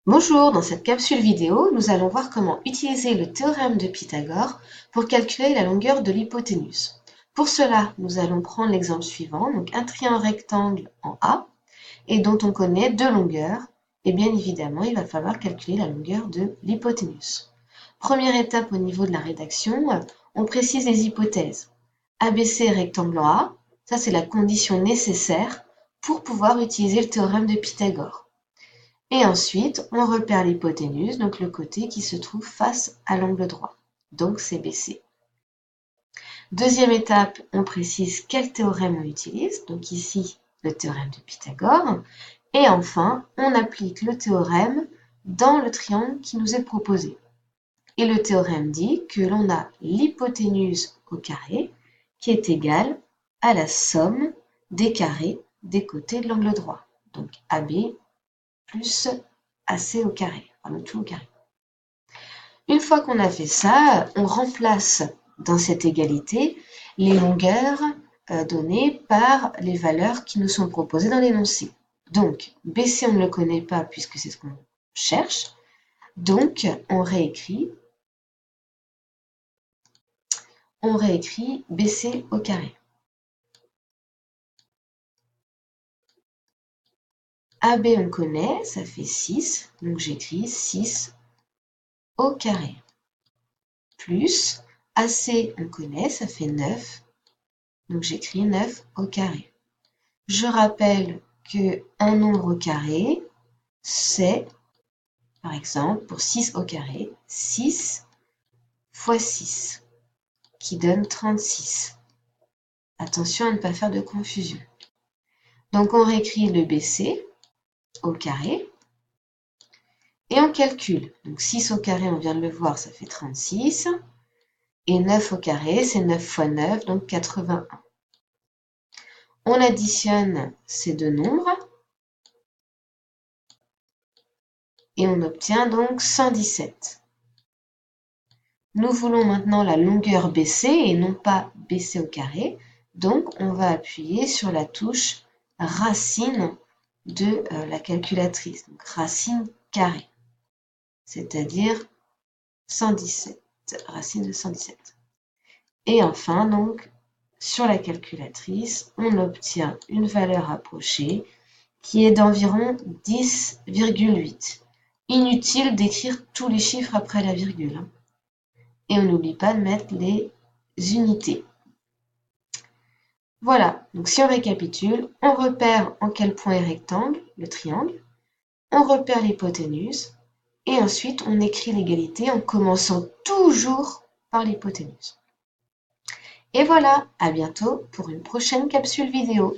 Bonjour, dans cette capsule vidéo, nous allons voir comment utiliser le théorème de Pythagore pour calculer la longueur de l'hypoténuse. Pour cela, nous allons prendre l'exemple suivant, donc un triangle rectangle en A, et dont on connaît deux longueurs, et bien évidemment, il va falloir calculer la longueur de l'hypoténuse. Première étape au niveau de la rédaction, on précise les hypothèses. ABC rectangle en A, ça c'est la condition nécessaire pour pouvoir utiliser le théorème de Pythagore. Et ensuite, on repère l'hypoténuse, donc le côté qui se trouve face à l'angle droit. Donc c'est BC. Deuxième étape, on précise quel théorème on utilise. Donc ici, le théorème de Pythagore. Et enfin, on applique le théorème dans le triangle qui nous est proposé. Et le théorème dit que l'on a l'hypoténuse au carré qui est égale à la somme des carrés des côtés de l'angle droit. Donc AB plus AC au carré, enfin le tout au carré. Une fois qu'on a fait ça, on remplace dans cette égalité les longueurs données par les valeurs qui nous sont proposées dans l'énoncé. Donc, BC, on ne le connaît pas puisque c'est ce qu'on cherche. Donc, on réécrit BC au carré. AB, on connaît, ça fait 6. Donc, j'écris 6 au carré. Plus AC, on connaît, ça fait 9. Donc j'écris 9 au carré. Je rappelle qu'un nombre au carré, c'est, par exemple, pour 6 au carré, 6 fois 6, qui donne 36. Attention à ne pas faire de confusion. Donc on réécrit le BC au carré, et on calcule. Donc 6 au carré, on vient de le voir, ça fait 36. Et 9 au carré, c'est 9 fois 9, donc 81. On additionne ces deux nombres et on obtient donc 117. Nous voulons maintenant la longueur BC et non pas BC au carré. Donc, on va appuyer sur la touche racine de la calculatrice. Donc, racine carrée, c'est-à-dire 117, racine de 117. Et enfin, donc, sur la calculatrice, on obtient une valeur approchée qui est d'environ 10,8. Inutile d'écrire tous les chiffres après la virgule. Et on n'oublie pas de mettre les unités. Voilà, donc si on récapitule, on repère en quel point est rectangle, le triangle, on repère l'hypoténuse, et ensuite on écrit l'égalité en commençant toujours par l'hypoténuse. Et voilà, à bientôt pour une prochaine capsule vidéo.